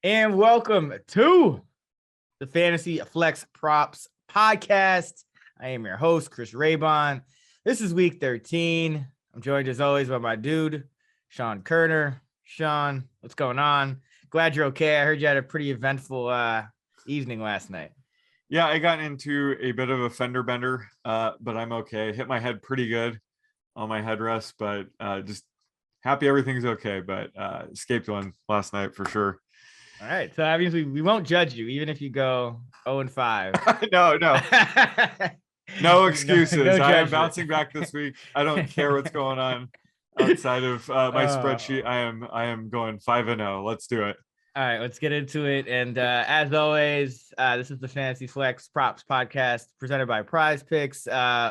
And welcome to the Fantasy Flex Props Podcast. I am your host, Chris Raybon. This is week 13. I'm joined as always by my dude, Sean Koerner. Sean, what's going on? Glad you're okay. I heard you had a pretty eventful evening last night. Yeah, I got into a bit of a fender bender, but I'm okay. Hit my head pretty good on my headrest, but just happy everything's okay. But escaped one last night for sure. All right. So obviously we won't judge you, even if you go 0-5. No excuses. No I am bouncing back this week. I don't care what's going on outside of my spreadsheet. I am going 5-0. Let's do it. All right, let's get into it. And as always, this is the Fantasy Flex Props Podcast presented by Prize Picks.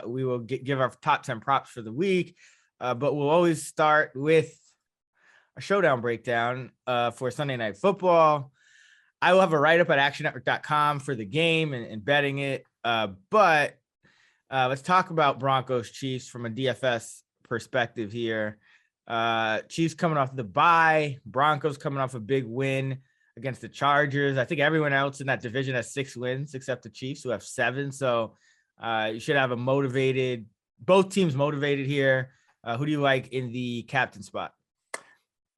We will give our top 10 props for the week, but we'll always start with a showdown breakdown for Sunday Night Football. I will have a write-up at actionnetwork.com for the game and betting it. But let's talk about Broncos Chiefs from a DFS perspective here. Chiefs coming off the bye, Broncos coming off a big win against the Chargers. I think everyone else in that division has 6 wins except the Chiefs, who have 7. So you should have both teams motivated here. Who do you like in the captain spot?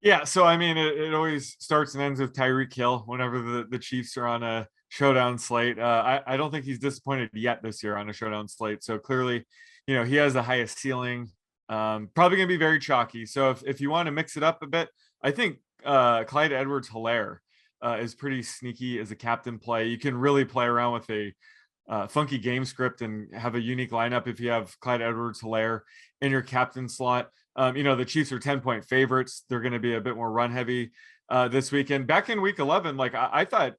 Yeah, so I mean, it always starts and ends with Tyreek Hill whenever the Chiefs are on a showdown slate. I don't think he's disappointed yet this year on a showdown slate. So clearly, he has the highest ceiling. Probably going to be very chalky. So if you want to mix it up a bit, I think Clyde Edwards-Helaire is pretty sneaky as a captain play. You can really play around with a funky game script and have a unique lineup if you have Clyde Edwards-Helaire in your captain slot. The Chiefs are 10-point favorites. They're going to be a bit more run heavy this weekend. Back in week 11, I thought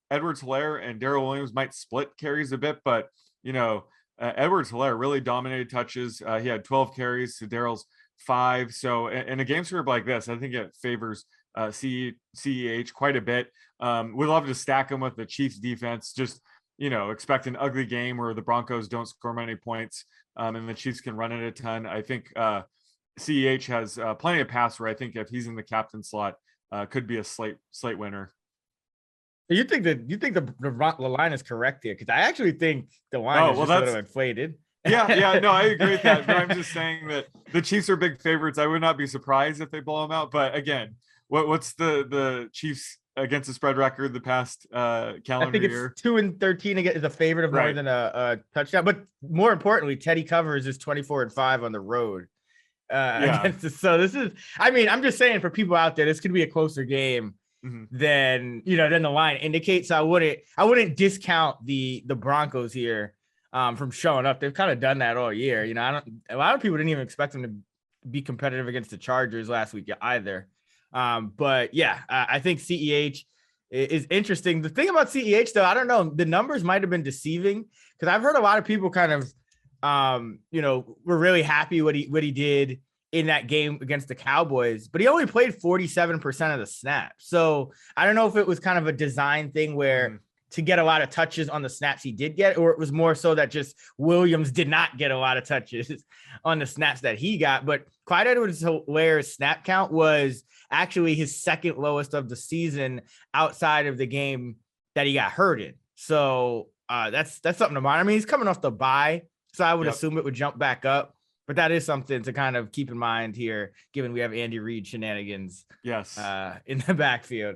Edwards-Helaire and Darrell Williams might split carries a bit, but Edwards-Helaire really dominated touches. He had 12 carries to Darrell's 5. So in a game script like this, I think it favors CEH quite a bit. We'd love to stack him with the Chiefs defense. Just, expect an ugly game where the Broncos don't score many points and the Chiefs can run it a ton. I think CEH has plenty of pass where I think if he's in the captain slot, could be a slate winner. You think the line is correct here? Because I actually think the line is just a little inflated. Yeah, no, I agree with that. But I'm just saying that the Chiefs are big favorites. I would not be surprised if they blow them out. But again, what's the Chiefs against the spread record the past calendar year? I think it's 2-13 is a favorite of more than a touchdown. But more importantly, Teddy covers is 24-5 on the road. Against this. So this is, I'm just saying for people out there, this could be a closer game than the line indicates. So I wouldn't discount the Broncos here from showing up. They've kind of done that all year. A lot of people didn't even expect them to be competitive against the Chargers last week either. But yeah, I think CEH is interesting. The thing about CEH though, I don't know, the numbers might have been deceiving because I've heard a lot of people kind of we're really happy what he did in that game against the Cowboys, but he only played 47% of the snaps. So I don't know if it was kind of a design thing where to get a lot of touches on the snaps he did get, or it was more so that just Williams did not get a lot of touches on the snaps that he got. But Clyde Edwards-Helaire's snap count was actually his second lowest of the season outside of the game that he got hurt in. So that's something to mind. He's coming off the bye, so I would assume it would jump back up, but that is something to kind of keep in mind here, given we have Andy Reid shenanigans in the backfield.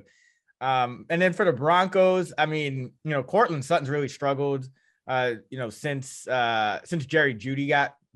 And then for the Broncos, Cortland Sutton's really struggled, since Jerry Jeudy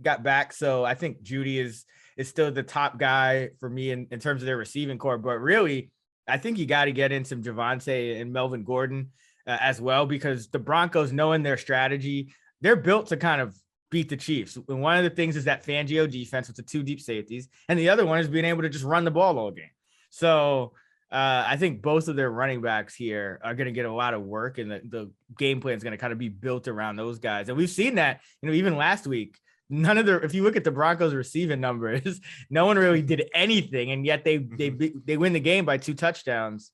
got back. So I think Jeudy is still the top guy for me in terms of their receiving core, but really I think you got to get in some Javonte and Melvin Gordon as well, because the Broncos, knowing their strategy, they're built to kind of beat the Chiefs. And one of the things is that Fangio defense with the 2 deep safeties, and the other one is being able to just run the ball all game. So I think both of their running backs here are going to get a lot of work, and the game plan is going to kind of be built around those guys. And we've seen that, even last week, if you look at the Broncos receiving numbers, no one really did anything. And yet they win the game by 2 touchdowns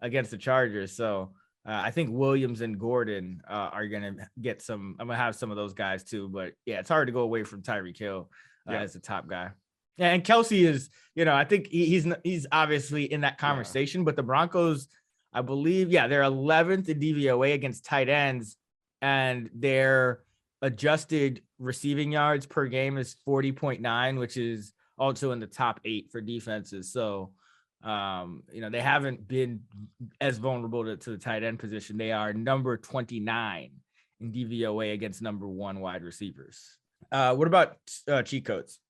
against the Chargers. So I think Williams and Gordon are going to get some. I'm going to have some of those guys too. But yeah, it's hard to go away from Tyreek Hill as the top guy. And Kelsey is, I think he's obviously in that conversation, but the Broncos I believe, yeah, they're 11th in DVOA against tight ends, and their adjusted receiving yards per game is 40.9, which is also in the top 8 for defenses. So, they haven't been as vulnerable to the tight end position. They are number 29 in DVOA against number 1 wide receivers. What about cheat codes?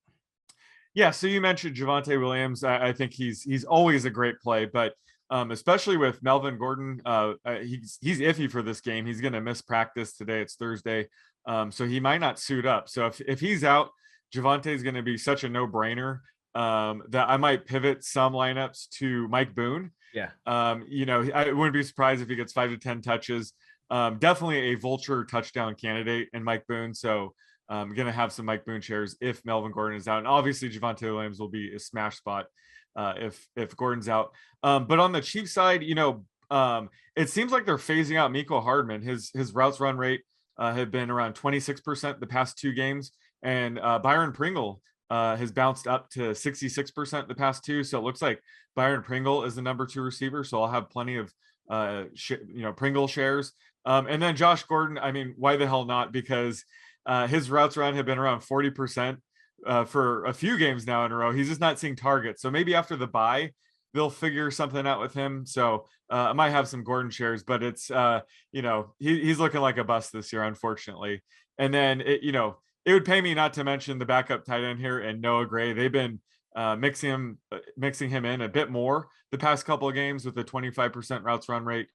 Yeah, so you mentioned Javonte Williams. I think he's always a great play, but especially with Melvin Gordon, he's iffy for this game. He's going to miss practice today. It's Thursday, so he might not suit up. So if he's out, Javonte is going to be such a no-brainer that I might pivot some lineups to Mike Boone. Yeah. I wouldn't be surprised if he gets 5 to 10 touches. Definitely a vulture touchdown candidate in Mike Boone. So I'm going to have some Mike Boone shares if Melvin Gordon is out. And obviously Javonte Williams will be a smash spot if Gordon's out. But on the Chiefs side, it seems like they're phasing out Mecole Hardman. His routes run rate have been around 26% the past 2 games. And Byron Pringle has bounced up to 66% the past 2. So it looks like Byron Pringle is the number 2 receiver. So I'll have plenty of Pringle shares. And then Josh Gordon, I mean, why the hell not? Because his routes run have been around 40% for a few games now in a row. He's just not seeing targets. So maybe after the bye, they'll figure something out with him. So I might have some Gordon shares, but it's, he's looking like a bust this year, unfortunately. And then, it would pay me not to mention the backup tight end here and Noah Gray. They've been mixing him in a bit more the past couple of games with a 25% routes run rate.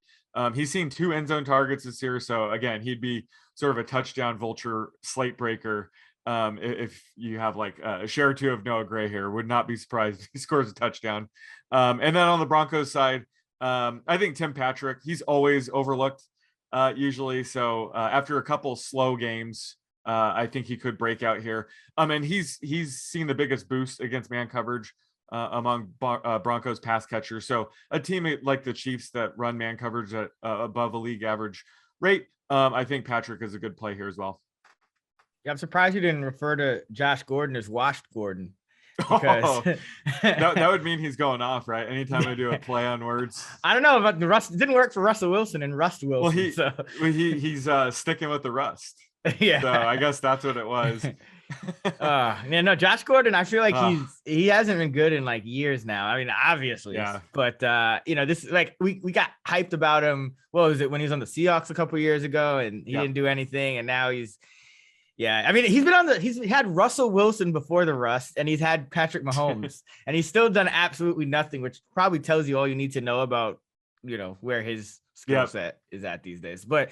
He's seen 2 end zone targets this year. So again, he'd be sort of a touchdown vulture slate breaker. If you have like a share or 2 of Noah Gray here, would not be surprised if he scores a touchdown. And then on the Broncos side, I think Tim Patrick, he's always overlooked usually. So after a couple slow games, I think he could break out here. And he's seen the biggest boost against man coverage among Broncos pass catchers. So a team like the Chiefs that run man coverage at above a league average rate, I think Patrick is a good play here as well. Yeah, I'm surprised you didn't refer to Josh Gordon as Washed Gordon. Because that would mean he's going off, right? Anytime I do a play on words. I don't know about the rust. It didn't work for Russell Wilson and Rust Wilson. He's sticking with the rust. Yeah. So I guess that's what it was. Josh Gordon, I feel like he hasn't been good in like years now. I mean, obviously, yeah. But this like we got hyped about him. What was it when he was on the Seahawks a couple years ago and he didn't do anything, and now he's I mean, he's had Russell Wilson before the rust, and he's had Patrick Mahomes, and he's still done absolutely nothing, which probably tells you all you need to know about, where his skill set is at these days. But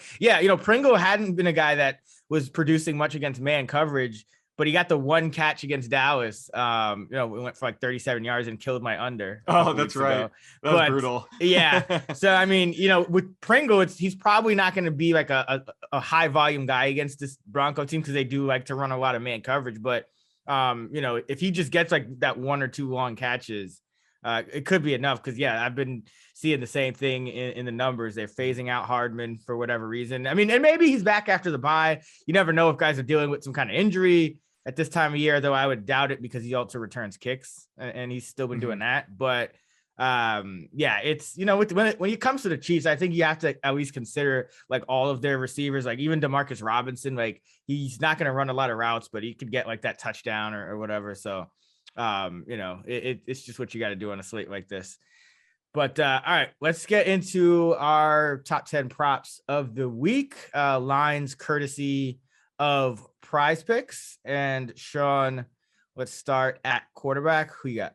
Pringle hadn't been a guy that was producing much against man coverage, but he got the one catch against Dallas. We went for like 37 yards and killed my under. Oh, that's right. That was brutal. Yeah. So, I mean, with Pringle, he's probably not going to be like a high volume guy against this Bronco team because they do like to run a lot of man coverage. But, if he just gets like that 1 or 2 long catches, it could be enough because, I've been seeing the same thing in the numbers. They're phasing out Hardman for whatever reason. I mean, and maybe he's back after the bye. You never know if guys are dealing with some kind of injury at this time of year, though I would doubt it because he also returns kicks and he's still been doing that. But it's, when it comes to the Chiefs, I think you have to at least consider like all of their receivers, like even Demarcus Robinson, like he's not going to run a lot of routes, but he could get like that touchdown or whatever. So, it's just what you got to do on a slate like this. But all right, let's get into our top 10 props of the week. Lines courtesy of Prize Picks. And Sean, let's start at quarterback. Who you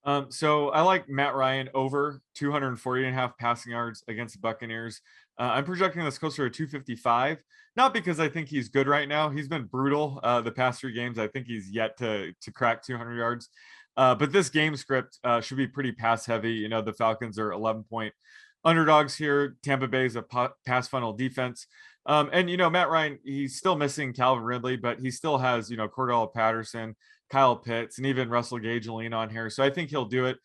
got? So I like Matt Ryan over 240.5 passing yards against the Buccaneers. I'm projecting this closer to 255, not because I think he's good right now. He's been brutal the past 3 games. I think he's yet to crack 200 yards. But this game script should be pretty pass heavy. The Falcons are 11-point underdogs here. Tampa Bay is a pass funnel defense. And Matt Ryan, he's still missing Calvin Ridley, but he still has, Cordell Patterson, Kyle Pitts, and even Russell Gage to lean on here. So I think he'll do it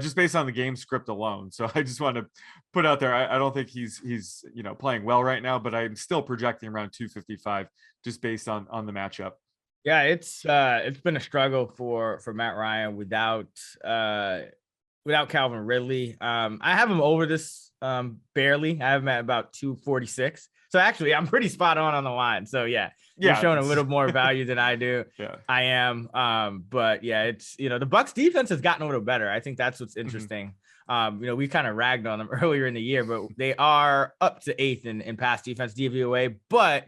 just based on the game script alone. So I just want to put out there, I don't think he's playing well right now, but I'm still projecting around 255 just based on the matchup. Yeah, it's been a struggle for Matt Ryan without without Calvin Ridley. I have him over this barely. I have him at about 246. So actually, I'm pretty spot on the line. So yeah, you're showing a little more value than I do. Yeah, I am. But yeah, it's, the Bucs defense has gotten a little better. I think that's what's interesting. We kind of ragged on them earlier in the year, but they are up to 8th in pass defense DVOA. But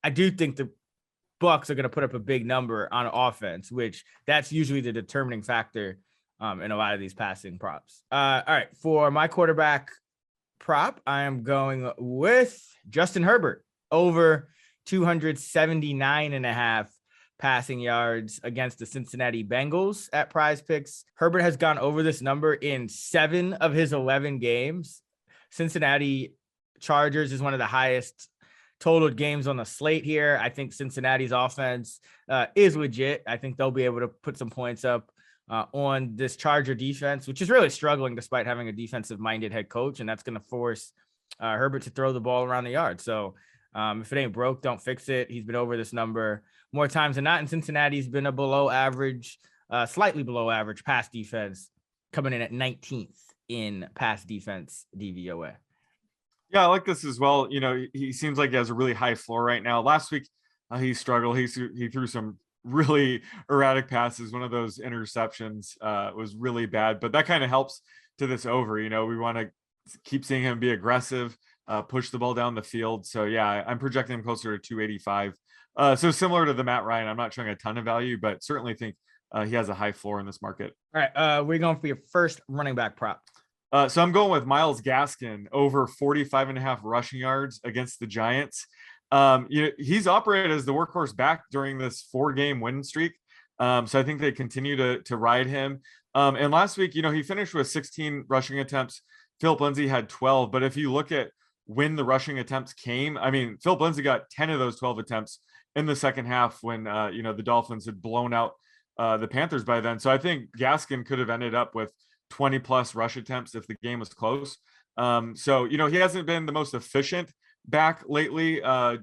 I do think the Bucs are going to put up a big number on offense, which that's usually the determining factor in a lot of these passing props. All right, for my quarterback prop, I am going with Justin Herbert over 279.5 passing yards against the Cincinnati Bengals at Prize Picks. Herbert has gone over this number in 7 of his 11 games. Cincinnati Chargers is one of the highest totaled games on the slate here. I think Cincinnati's offense is legit. I think they'll be able to put some points up on this Charger defense, which is really struggling despite having a defensive-minded head coach, and that's going to force Herbert to throw the ball around the yard. So if it ain't broke, don't fix it. He's been over this number more times than not, and Cincinnati's been a below average, slightly below average pass defense, coming in at 19th in pass defense DVOA. Yeah, I like this as well. He seems like he has a really high floor right now. Last week, he struggled. He threw some really erratic passes. One of those interceptions was really bad, but that kind of helps to this over. We want to keep seeing him be aggressive, push the ball down the field. So yeah, I'm projecting him closer to 285. So similar to the Matt Ryan, I'm not showing a ton of value, but certainly think he has a high floor in this market. All right, we're going for your first running back prop. So I'm going with Myles Gaskin over 45.5 rushing yards against the Giants. He's operated as the workhorse back during this 4-game win streak. So I think they continue to ride him. And last week, he finished with 16 rushing attempts. Philip Lindsay had 12. But if you look at when the rushing attempts came, Philip Lindsay got 10 of those 12 attempts in the second half when, the Dolphins had blown out the Panthers by then. So I think Gaskin could have ended up with 20 plus rush attempts if the game was close. So he hasn't been the most efficient back lately,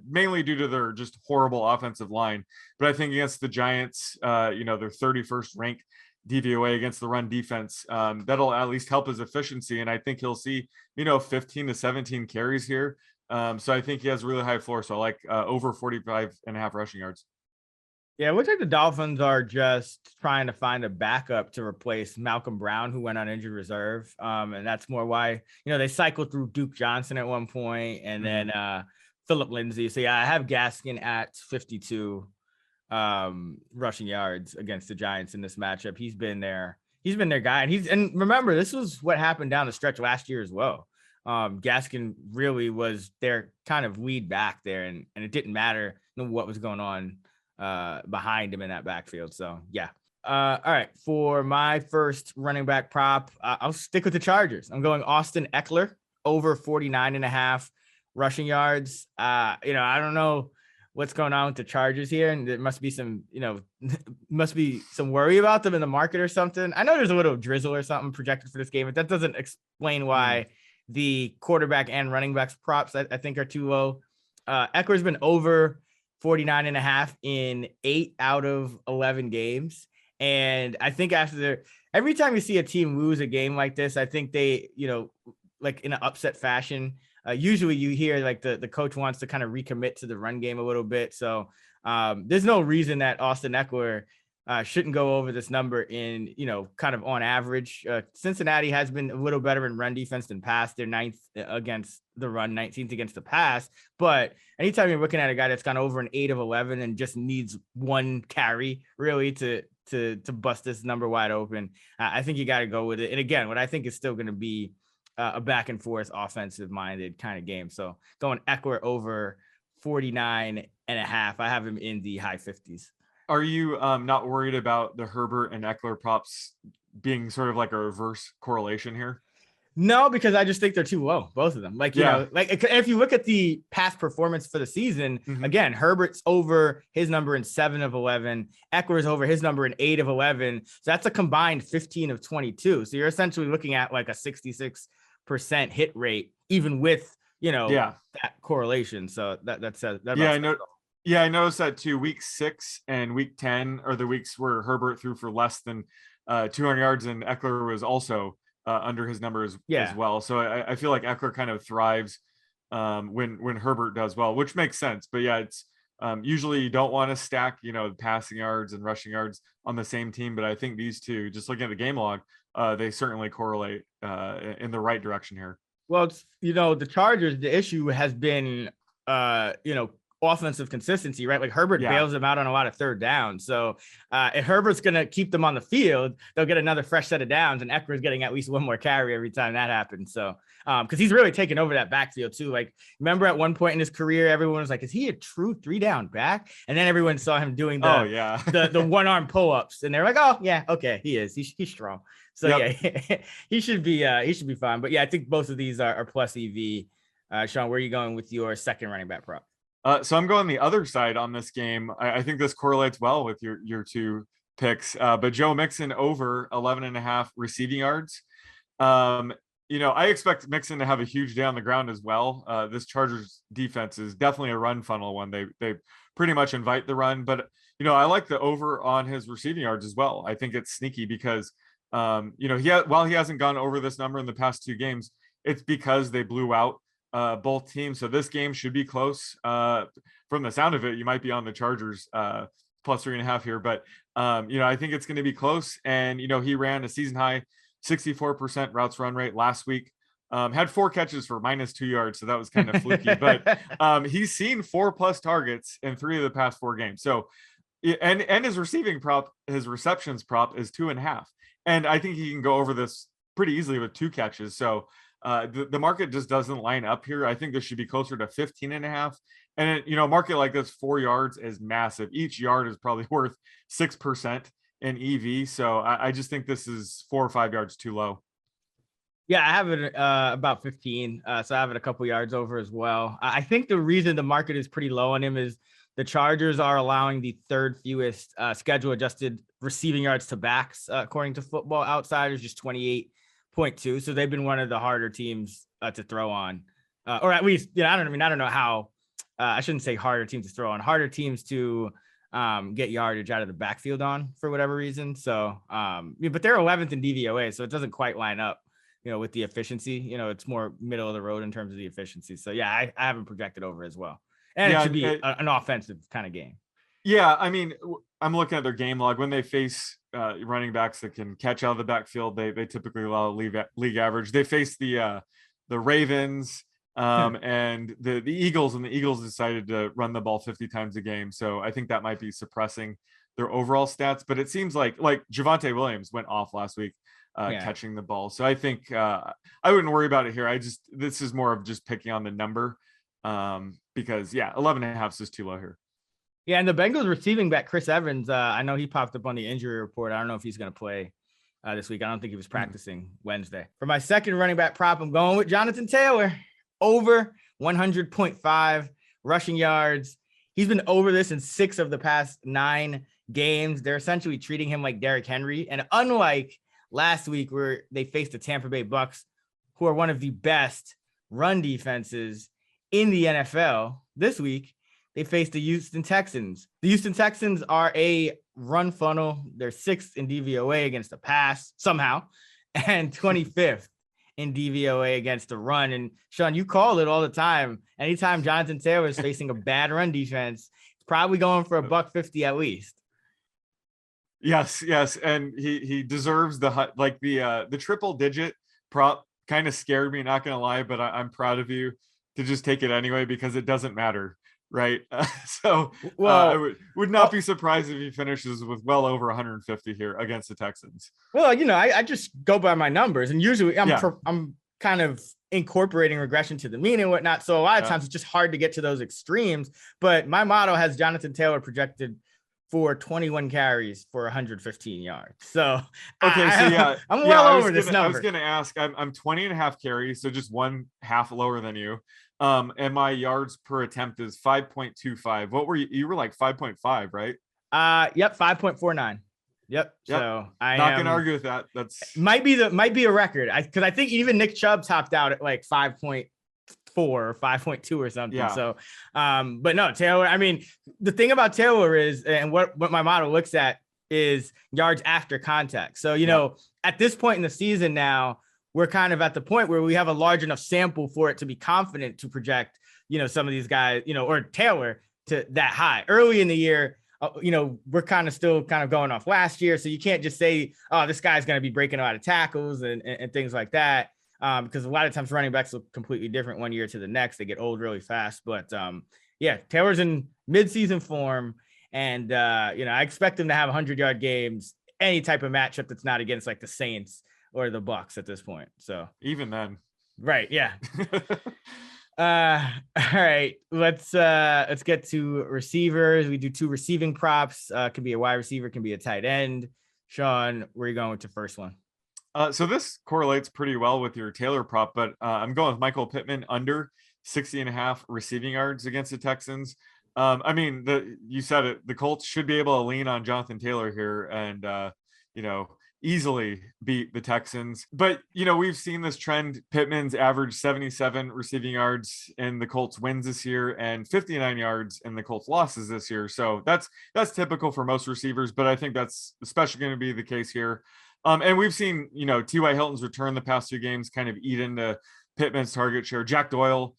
mainly due to their just horrible offensive line. But I think against the Giants, their 31st ranked DVOA against the run defense, that'll at least help his efficiency. And I think he'll see, 15 to 17 carries here. So I think he has a really high floor. So I like over 45.5 rushing yards. Yeah, it looks like the Dolphins are just trying to find a backup to replace Malcolm Brown, who went on injured reserve. And that's more why, they cycled through Duke Johnson at one point and then Philip Lindsay. So yeah, I have Gaskin at 52 rushing yards against the Giants in this matchup. He's been their guy. And remember, this was what happened down the stretch last year as well. Gaskin really was their kind of lead back there, and it didn't matter what was going on behind him in that backfield. So yeah. All right. For my first running back prop, I'll stick with the Chargers. I'm going Austin Eckler over 49.5 rushing yards. I don't know what's going on with the Chargers here, and there must be some worry about them in the market or something. I know there's a little drizzle or something projected for this game, but that doesn't explain why the quarterback and running backs props I think are too low. Eckler's been over 49.5 in 8 out of 11 games. And I think every time you see a team lose a game like this, I think they, like in an upset fashion, usually you hear like the coach wants to kind of recommit to the run game a little bit. So there's no reason that Austin Eckler shouldn't go over this number in, kind of on average. Cincinnati has been a little better in run defense than pass. They're 9th against the run, 19th against the pass. But anytime you're looking at a guy that's gone over an 8 of 11 and just needs one carry really to bust this number wide open, I think you got to go with it. And again, what I think is still going to be a back and forth offensive minded kind of game. So going Eckler over 49.5. I have him in the high 50s. Are you not worried about the Herbert and Eckler props being sort of like a reverse correlation here? No, because I just think they're too low, both of them. If you look at the past performance for the season, again, Herbert's over his number in 7 of 11. Eckler's over his number in 8 of 11. So that's a combined 15 of 22. So you're essentially looking at like a 66% hit rate, even with, that correlation. So that's I know. Yeah, I noticed that too. Week 6 and week 10 are the weeks where Herbert threw for less than 200 yards, and Eckler was also under his numbers as well. So I feel like Eckler kind of thrives when Herbert does well, which makes sense. But yeah, it's usually you don't want to stack, passing yards and rushing yards on the same team. But I think these two, just looking at the game log, they certainly correlate in the right direction here. Well, it's, the Chargers, the issue has been, offensive consistency, right? Like Herbert bails them out on a lot of third downs. So if Herbert's going to keep them on the field, they'll get another fresh set of downs, and Eckler's getting at least one more carry every time that happens. So because he's really taken over that backfield too. Like, remember at one point in his career, everyone was like, is he a true 3-down back? And then everyone saw him doing the one-arm pull-ups, and they're like, oh yeah, okay, he is. He's strong. So he should be fine. But yeah, I think both of these are plus EV. Sean, where are you going with your second running back prop? So I'm going the other side on this game. I think this correlates well with your two picks. But Joe Mixon over 11.5 receiving yards. I expect Mixon to have a huge day on the ground as well. This Chargers defense is definitely a run funnel one. They pretty much invite the run, but I like the over on his receiving yards as well. I think it's sneaky because while he hasn't gone over this number in the past 2 games, it's because they blew out both teams. So this game should be close. From the sound of it, you might be on the Chargers plus 3.5 here, but I think it's going to be close. And he ran a season high 64% routes run rate last week. Had 4 catches for -2 yards, so that was kind of fluky. But he's seen 4+ targets in 3 of the past 4 games. So and his receiving prop, his receptions prop is 2.5, and I think he can go over this pretty easily with 2 catches. So the market just doesn't line up here. I think this should be closer to 15.5. And a market like this, 4 yards is massive. Each yard is probably worth 6% in EV. So I just think this is 4 or 5 yards too low. Yeah, I have it about 15. So I have it a couple yards over as well. I think the reason the market is pretty low on him is the Chargers are allowing the 3rd fewest schedule adjusted receiving yards to backs, according to Football Outsiders, just 28.2. So they've been one of the harder teams to throw on, or at least, I don't know how. I shouldn't say harder teams to throw on, harder teams to get yardage out of the backfield on for whatever reason. So, but they're 11th in DVOA, so it doesn't quite line up, with the efficiency. It's more middle of the road in terms of the efficiency. So yeah, I haven't projected over as well, and it should be an offensive kind of game. Yeah, I mean, I'm looking at their game log. When they face running backs that can catch out of the backfield, they typically allow league average. They face the Ravens and the Eagles, and the Eagles decided to run the ball 50 times a game. So I think that might be suppressing their overall stats. But it seems like Javonte Williams went off last week catching the ball. So I think I wouldn't worry about it here. This is more of just picking on the number because 11.5 is too low here. Yeah, and the Bengals receiving back Chris Evans, I know he popped up on the injury report. I don't know if he's going to play this week. I don't think he was practicing Wednesday. For my second running back prop, I'm going with Jonathan Taylor. Over 100.5 rushing yards. He's been over this in 6 of the past 9 games. They're essentially treating him like Derrick Henry. And unlike last week where they faced the Tampa Bay Bucks, who are one of the best run defenses in the NFL, this week they faced the Houston Texans. The Houston Texans are a run funnel. They're 6th in DVOA against the pass somehow, and 25th in DVOA against the run. And Sean, you call it all the time. Anytime Jonathan Taylor is facing a bad run defense, it's probably going for $150 at least. Yes. And he deserves the triple digit prop kind of scared me, not going to lie, but I'm proud of you to just take it anyway, because it doesn't matter. Right. I would not be surprised if he finishes with well over 150 here against the Texans. Well, I just go by my numbers, and usually I'm kind of incorporating regression to the mean and whatnot. So a lot of times it's just hard to get to those extremes. But my model has Jonathan Taylor projected for 21 carries for 115 yards. So I'm well over this number. I was going to ask, I'm 20.5 carries, so just 1/2 lower than you. And my yards per attempt is 5.25. What were you? You were like 5.5, right? Yep, 5.49. Yep. So I'm not gonna argue with that. That's might be a record. Because I think even Nick Chubb topped out at like 5.4 or 5.2 or something. Yeah. So, but no, Taylor. I mean, the thing about Taylor is, and what my model looks at is yards after contact. So at this point in the season now, we're kind of at the point where we have a large enough sample for it to be confident to project, some of these guys, or Taylor to that high early in the year. We're kind of still kind of going off last year. So you can't just say, oh, this guy's going to be breaking a lot of tackles and things like that. Because a lot of times running backs look completely different one year to the next. They get old really fast. But Taylor's in midseason form. And, I expect him to have 100-yard games, any type of matchup that's not against like the Saints or the Bucks at this point. So even then. Right. Yeah. All right. Let's get to receivers. We do 2 receiving props. Can be a wide receiver, can be a tight end. Sean, where are you going with your first one? So this correlates pretty well with your Taylor prop, but I'm going with Michael Pittman under 60.5 receiving yards against the Texans. You said it, the Colts should be able to lean on Jonathan Taylor here and, easily beat the Texans. But, we've seen this trend. Pittman's averaged 77 receiving yards in the Colts wins this year and 59 yards in the Colts losses this year. So that's typical for most receivers, but I think that's especially going to be the case here. And we've seen, T.Y. Hilton's return the past 2 games kind of eat into Pittman's target share. Jack Doyle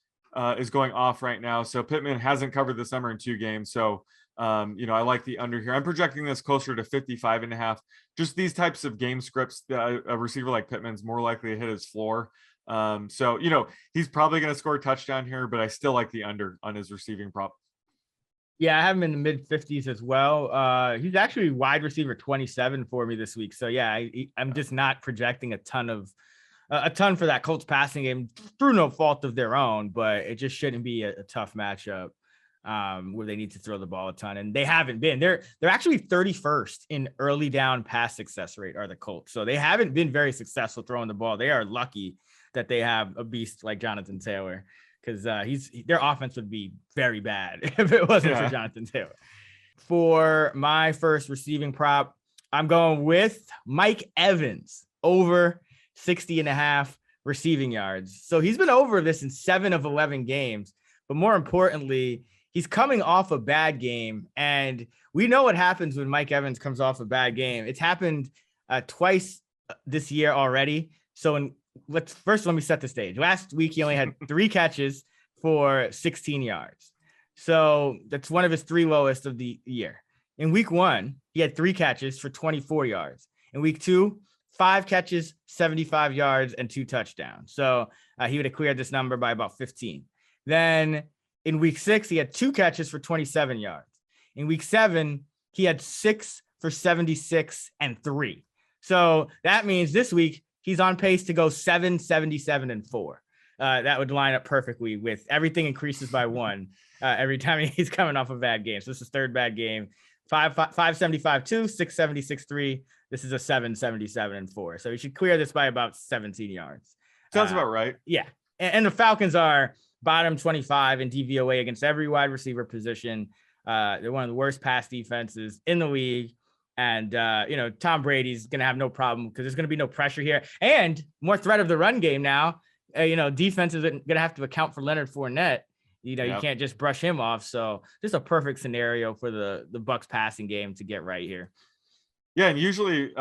is going off right now. So Pittman hasn't covered this number in 2 games. So, I like the under here. I'm projecting this closer to 55.5. Just these types of game scripts, a receiver like Pittman's more likely to hit his floor. He's probably going to score a touchdown here, but I still like the under on his receiving prop. Yeah, I have him in the mid 50s as well. He's actually wide receiver 27 for me this week. So yeah, I'm just not projecting a ton for that Colts passing game through no fault of their own, but it just shouldn't be a tough matchup where they need to throw the ball a ton. And they haven't been. They're actually 31st in early down pass success rate are the Colts. So they haven't been very successful throwing the ball. They are lucky that they have a beast like Jonathan Taylor, because their offense would be very bad if it wasn't for Jonathan Taylor. For my first receiving prop, I'm going with Mike Evans over 60.5 receiving yards. So he's been over this in 7 of 11 games, but more importantly, he's coming off a bad game. And we know what happens when Mike Evans comes off a bad game. It's happened twice this year already. So let me set the stage. Last week, he only had 3 catches for 16 yards. So that's one of his 3 lowest of the year. In week 1, he had 3 catches for 24 yards. In week 2, 5 catches, 75 yards, and 2 touchdowns. So he would have cleared this number by about 15. Then in week 6, he had 2 catches for 27 yards. In week 7, he had 6 for 76 and 3. So that means this week he's on pace to go 7, 77, and 4. That would line up perfectly with everything increases by 1 every time he's coming off a bad game. So this is 3rd bad game. 575 2, 676 3. This is a 777 and 4. So he should clear this by about 17 yards. Sounds about right. Yeah. And the Falcons are bottom 25 in DVOA against every wide receiver position. They're one of the worst pass defenses in the league. And, Tom Brady's going to have no problem because there's going to be no pressure here and more threat of the run game now. Defense is going to have to account for Leonard Fournette. You can't just brush him off. So just a perfect scenario for the Bucs passing game to get right here. Yeah, and usually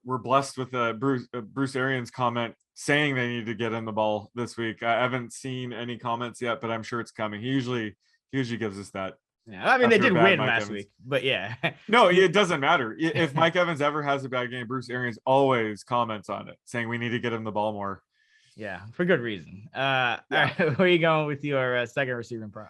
we're blessed with Bruce Arians' comment saying they need to get in the ball this week. I haven't seen any comments yet, but I'm sure it's coming. He usually gives us that. Yeah, I mean, they did win last week, but yeah. No, it doesn't matter. If Mike Evans ever has a bad game, Bruce Arians always comments on it, saying we need to get him the ball more. Yeah, for good reason. All right, where are you going with your second receiving prop?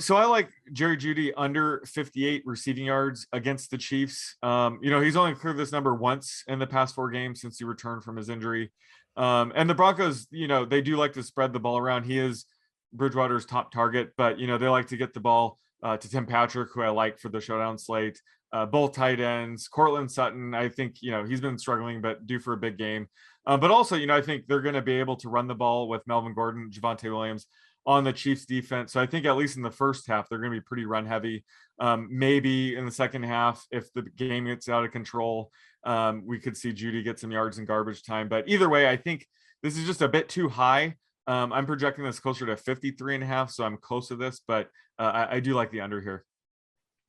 So I like Jerry Jeudy under 58 receiving yards against the Chiefs. He's only cleared this number once in the past 4 games since he returned from his injury. And the Broncos, they do like to spread the ball around. He is Bridgewater's top target, but they like to get the ball to Tim Patrick, who I like for the showdown slate. Both tight ends, Cortland Sutton. I think he's been struggling, but due for a big game. But also, I think they're going to be able to run the ball with Melvin Gordon, Javonte Williams on the Chiefs defense. So I think at least in the first half, they're going to be pretty run heavy. Maybe in the second half, if the game gets out of control, we could see Jeudy get some yards in garbage time. But either way, I think this is just a bit too high. I'm projecting this closer to 53.5. So I'm close to this, but I do like the under here.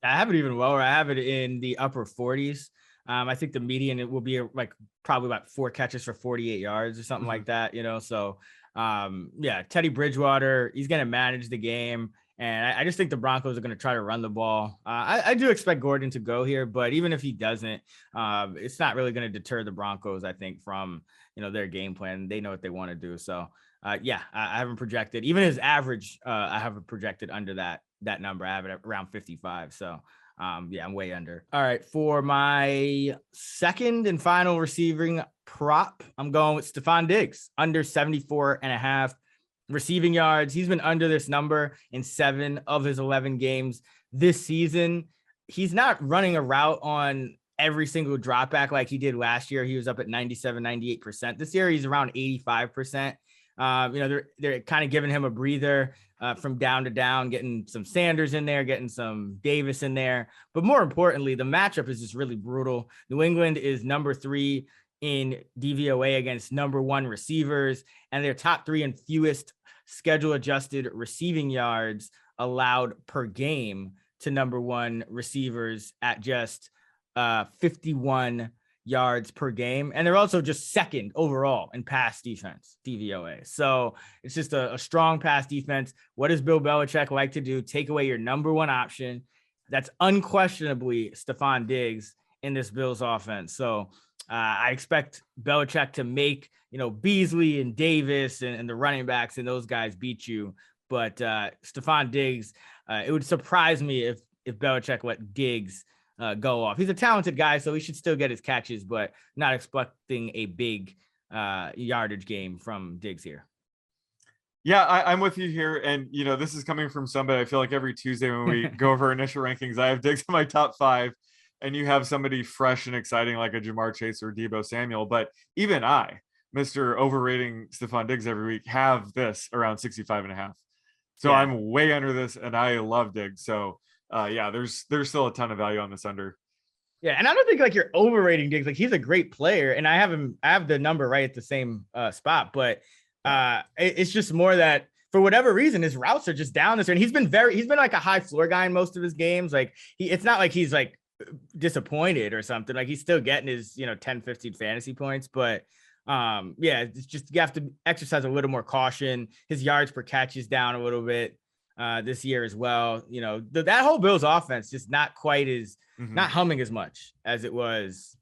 I have it even lower. I have it in the upper 40s. I think the median it will be like probably about 4 catches for 48 yards or something like that, So Teddy Bridgewater, he's going to manage the game. And I just think the Broncos are going to try to run the ball. I do expect Gordon to go here, but even if he doesn't, it's not really going to deter the Broncos, I think, from, their game plan. They know what they want to do. So, I haven't projected. Even his average, I haven't projected under that number. I have it at around 55. So, I'm way under. All right. For my second and final receiving prop, I'm going with Stephon Diggs, under 74.5 receiving yards. He's been under this number in 7 of his 11 games this season. He's not running a route on every single drop back like he did last year. He was up at 97, 98%. This year, he's around 85%. They're kind of giving him a breather from down to down, getting some Sanders in there, getting some Davis in there. But more importantly, the matchup is just really brutal. New England is number 3 in DVOA against number 1 receivers, and they're top 3 in fewest schedule adjusted receiving yards allowed per game to number 1 receivers at just 51 yards per game. And they're also just second overall in pass defense, DVOA. So it's just a strong pass defense. What does Bill Belichick like to do? Take away your number 1 option. That's unquestionably Stephon Diggs in this Bills offense. So I expect Belichick to make, Beasley and Davis and the running backs and those guys beat you. But Stephon Diggs, it would surprise me if Belichick let Diggs go off. He's a talented guy, so he should still get his catches, but not expecting a big yardage game from Diggs here. Yeah, I'm with you here. And, this is coming from somebody, I feel like every Tuesday when we go over initial rankings, I have Diggs in my top 5, and you have somebody fresh and exciting like a Jamar Chase or Deebo Samuel. But even I, Mr. Overrating Stephon Diggs every week, have this around 65.5. So I'm way under this, and I love Diggs. So there's still a ton of value on this under. Yeah, and I don't think like you're overrating Diggs. Like, he's a great player, and I have the number right at the same spot, but it's just more that for whatever reason his routes are just down this year. And he's been like a high floor guy in most of his games. Like, it's not like he's like disappointed or something. Like, he's still getting his 10-15 fantasy points, but it's just you have to exercise a little more caution. His yards per catch is down a little bit this year as well. That whole Bills offense just not quite as not humming as much as it was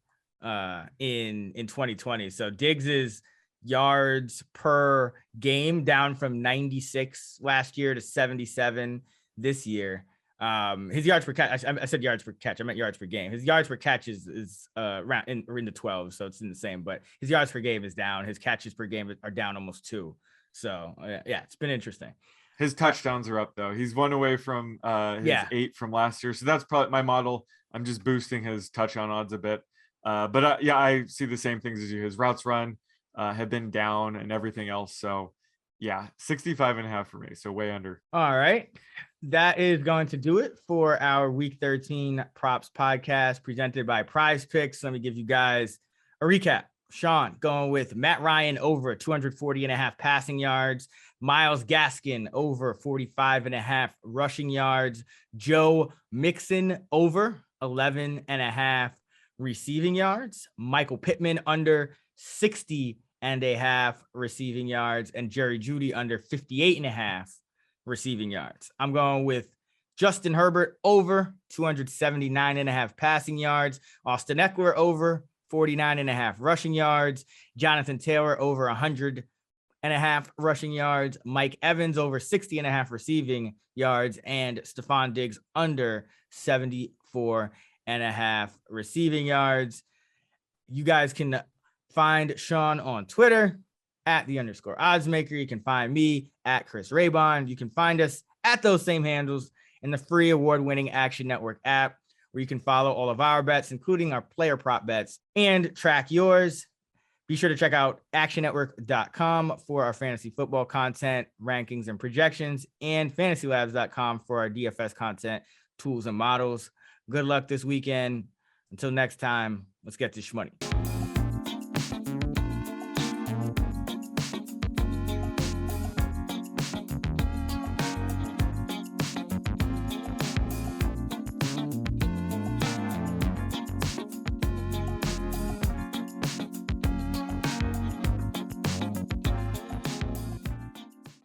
in 2020. So Diggs's yards per game down from 96 last year to 77 this year. His yards per catch, I said yards per catch, I meant yards per game. His yards per catch is around in the 12, so it's in the same, but his yards per game is down. His catches per game are down almost 2. So it's been interesting. His touchdowns are up though. He's 1 away from his 8 from last year. So that's probably my model. I'm just boosting his touchdown odds a bit. But I see the same things as you. His routes run have been down and everything else. So 65.5 for me. So way under. All right. That is going to do it for our week 13 props podcast presented by Prize Picks. Let me give you guys a recap. Sean going with Matt Ryan over 240.5 passing yards. Myles Gaskin over 45.5 rushing yards. Joe Mixon over 11.5 receiving yards. Michael Pittman under 60.5 receiving yards, and Jerry Jeudy under 58.5 receiving yards. I'm going with Justin Herbert over 279.5 passing yards. Austin Eckler over 49.5 rushing yards. Jonathan Taylor over 100.5 rushing yards. Mike Evans over 60.5 receiving yards, and Stephon Diggs under 74.5 receiving yards. You guys can find Sean on Twitter at @the_oddsmaker. You can find me at Chris Raybon. You can find us at those same handles in the free award-winning Action Network app, where you can follow all of our bets, including our player prop bets, and track yours. Be sure to check out actionnetwork.com for our fantasy football content, rankings, and projections, and fantasylabs.com for our DFS content, tools, and models. Good luck this weekend. Until next time, let's get to shmoney.